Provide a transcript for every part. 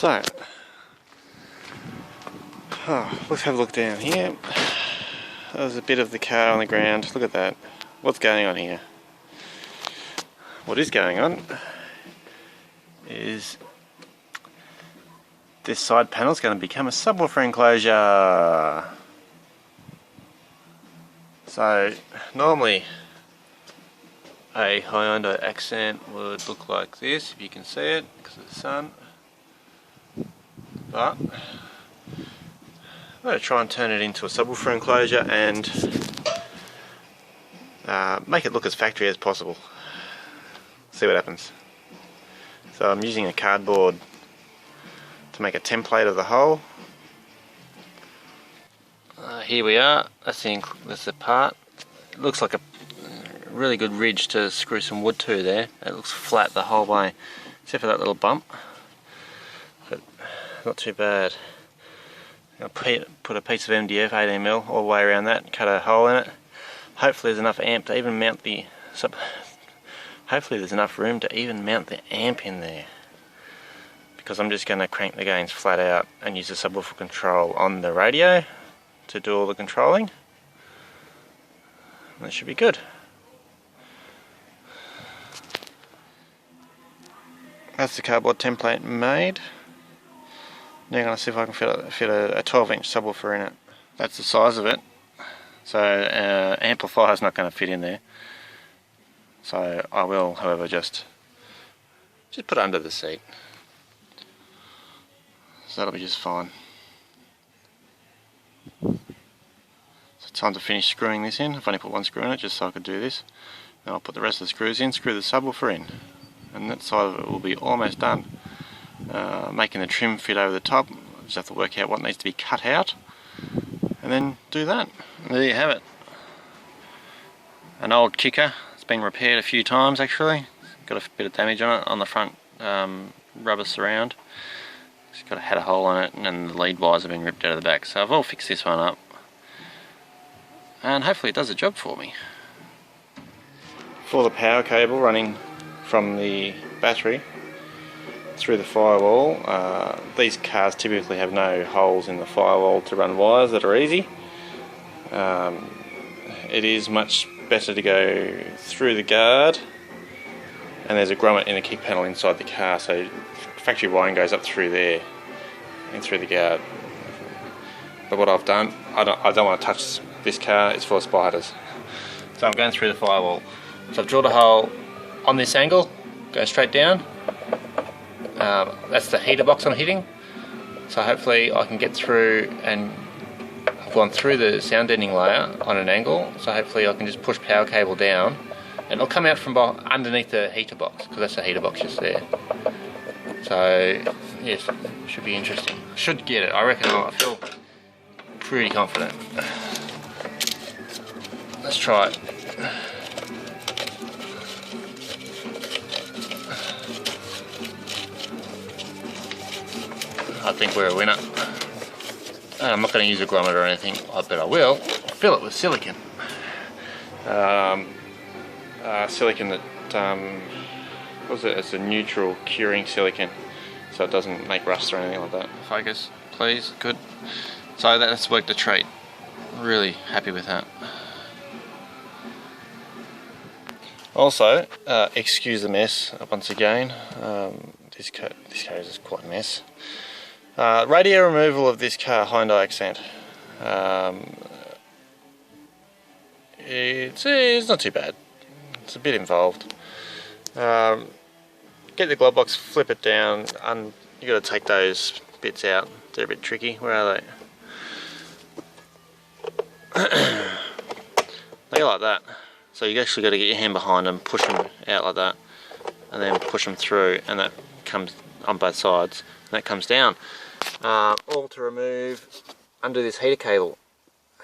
So, let's have a look down here. There's a bit of the car on the ground. Look at that. What's going on here? What is going on is this side panel is going to become a subwoofer enclosure. So normally a Hyundai Accent would look like this, if you can see it because of the sun, but I'm going to try and turn it into a subwoofer enclosure and make it look as factory as possible. See what happens. So I'm using a cardboard to make a template of the hole. Here we are. That's the part. It looks like a really good ridge to screw some wood to there. It looks flat the whole way, except for that little bump. But not too bad. I'll put a piece of MDF 18mm all the way around that and cut a hole in it. Hopefully there's enough amp to even mount the hopefully there's enough room to even mount the amp in there, because I'm just going to crank the gains flat out and use the subwoofer control on the radio to do all the controlling. That should be good. That's the cardboard template made. Now I'm going to see if I can fit a 12-inch subwoofer in it. That's the size of it. So amplifier's not going to fit in there. So I will, however, just put it under the seat. So that'll be just fine. So time to finish screwing this in. I've only put one screw in it just so I could do this. Then I'll put the rest of the screws in, screw the subwoofer in, and that side of it will be almost done. Making the trim fit over the top, just have to work out what needs to be cut out, and then do that. And there you have it. An old kicker. It's been repaired a few times actually. Got a bit of damage on it on the front rubber surround. It's had a hole in it, and then the lead wires have been ripped out of the back. So I've all fixed this one up, and hopefully it does the job for me. For the power cable running from the battery through the firewall, these cars typically have no holes in the firewall to run wires that are easy. It is much better to go through the guard, and there's a grommet in the kick panel inside the car, so factory wiring goes up through there and through the guard. But what I've done, I don't want to touch this car, it's full of spiders. So I'm going through the firewall. So I've drilled a hole on this angle, go straight down. That's the heater box I'm hitting. So hopefully I can get through, and I've gone through the sound deadening layer on an angle, so hopefully I can just push power cable down and it'll come out from underneath the heater box, because that's the heater box just there. So yes, should be interesting. Should get it, I reckon. I feel pretty confident. Let's try it. I think we're a winner. I'm not going to use a grommet or anything, but I will fill it with silicon. Silicon that, what was it? It's a neutral curing silicon, so it doesn't make rust or anything like that. Focus, please, good. So that's worked a treat. Really happy with that. Also, excuse the mess once again. This code is quite a mess. Radio removal of this car, Hyundai Accent. It's not too bad. It's a bit involved. Get the glove box, flip it down, and you got to take those bits out. They're a bit tricky. Where are they? They go like that. So you actually got to get your hand behind them, push them out like that, and then push them through, and that comes on both sides, and that comes down. All to remove under this heater cable.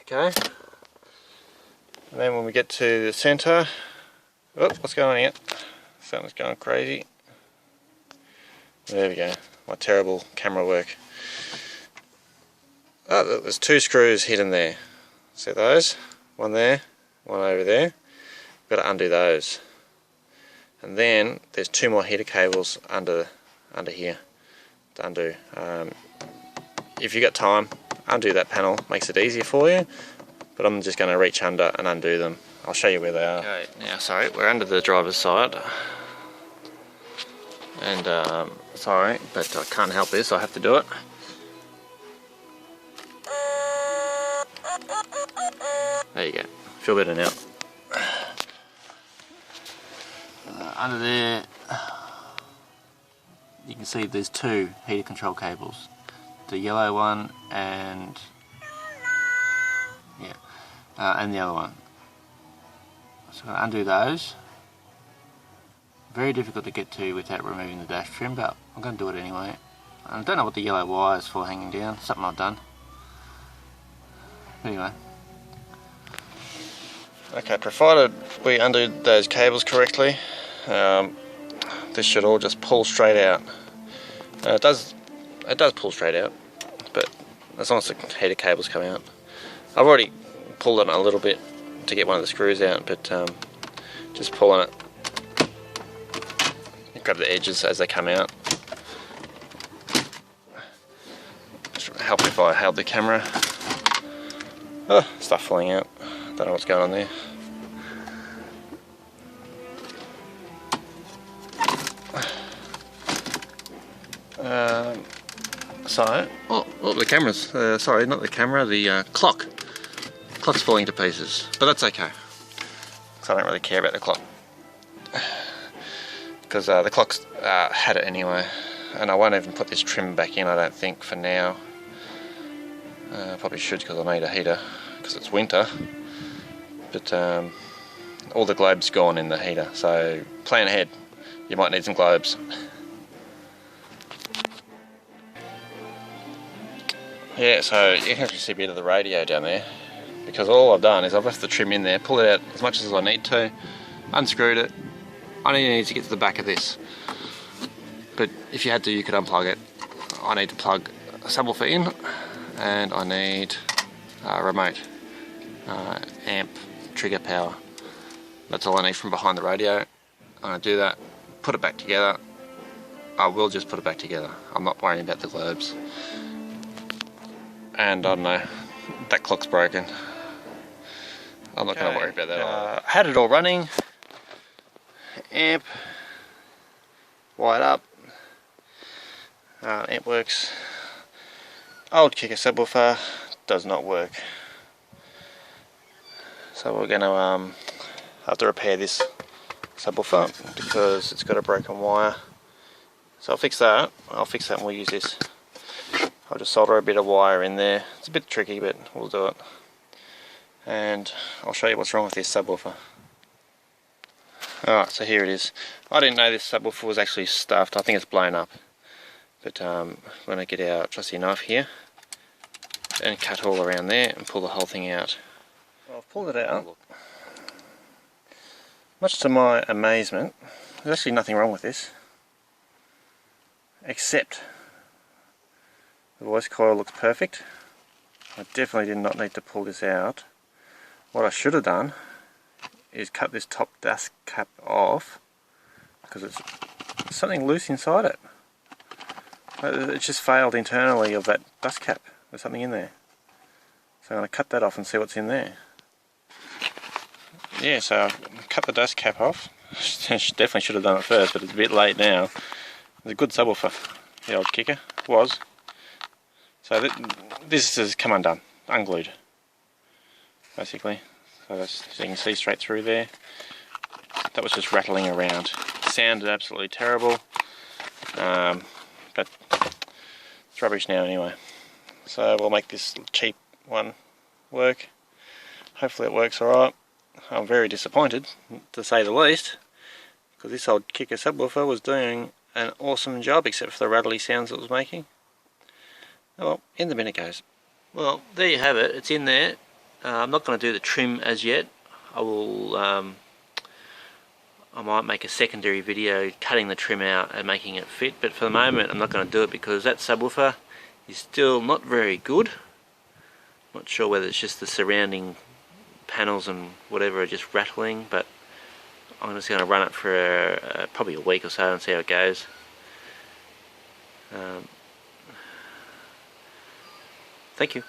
Okay. And then when we get to the centre, oh, what's going on here? Something's going crazy. There we go. My terrible camera work. Oh, there's two screws hidden there. See those? One there, one over there. We've got to undo those. And then there's two more heater cables under here to undo. If you got time, undo that panel, makes it easier for you, but I'm just going to reach under and undo them. I'll show you where they are. Okay, now sorry, we're under the driver's side, and sorry, but I can't help this, I have to do it. There you go, feel better now. Under there, you can see there's two heater control cables. The yellow one and and the other one. So I'm going to undo those. Very difficult to get to without removing the dash trim, but I'm going to do it anyway. I don't know what the yellow wire is for hanging down, something I've done. Anyway. Okay, provided we undo those cables correctly, this should all just pull straight out. It does pull straight out, but as long as the heater cables come out. I've already pulled it a little bit to get one of the screws out, but just pulling it, you grab the edges as they come out. Just help if I held the camera. Oh, stuff falling out. Don't know what's going on there. Oh, the camera's, sorry, not the camera, the clock. The clock's falling to pieces, but that's okay. So I don't really care about the clock. Because the clock's had it anyway. And I won't even put this trim back in, I don't think, for now. Probably should, because I need a heater, because it's winter. But all the globe's gone in the heater, so plan ahead. You might need some globes. Yeah, so you can actually see a bit of the radio down there, because all I've done is I've left the trim in there, pulled it out as much as I need to, unscrewed it. I only need to get to the back of this, but if you had to, you could unplug it. I need to plug a subwoofer in, and I need a remote, amp, trigger power. That's all I need from behind the radio. I'm going to do that, put it back together. I will just put it back together. I'm not worrying about the globes. And I don't know, that clock's broken. I'm not going to worry about that. Had it all running. Amp wired up. Amp works. Old kicker subwoofer does not work. So we're going to have to repair this subwoofer because it's got a broken wire. So I'll fix that. And we'll use this. I'll just solder a bit of wire in there. It's a bit tricky, but we'll do it. And I'll show you what's wrong with this subwoofer. Alright, so here it is. I didn't know this subwoofer was actually stuffed. I think it's blown up. But we're going to get our trusty knife here and cut all around there and pull the whole thing out. Well, I've pulled it out. Much to my amazement, there's actually nothing wrong with this, except the voice coil looks perfect. I definitely did not need to pull this out. What I should have done is cut this top dust cap off, because it's something loose inside it. It just failed internally of that dust cap. There's something in there. So I'm going to cut that off and see what's in there. Yeah, so I've cut the dust cap off. Definitely should have done it first, but it's a bit late now. It's a good subwoofer, the old kicker was. So this has come undone, unglued, basically. So you can see straight through there. That was just rattling around. It sounded absolutely terrible, but it's rubbish now anyway. So we'll make this cheap one work. Hopefully it works alright. I'm very disappointed, to say the least, because this old kicker subwoofer was doing an awesome job, except for the rattly sounds it was making. Oh well, in the bin it goes. Well, there you have it. It's in there. I'm not going to do the trim as yet. I will. I might make a secondary video cutting the trim out and making it fit. But for the moment, I'm not going to do it because that subwoofer is still not very good. Not sure whether it's just the surrounding panels and whatever are just rattling, but I'm just going to run it for probably a week or so and see how it goes. Thank you.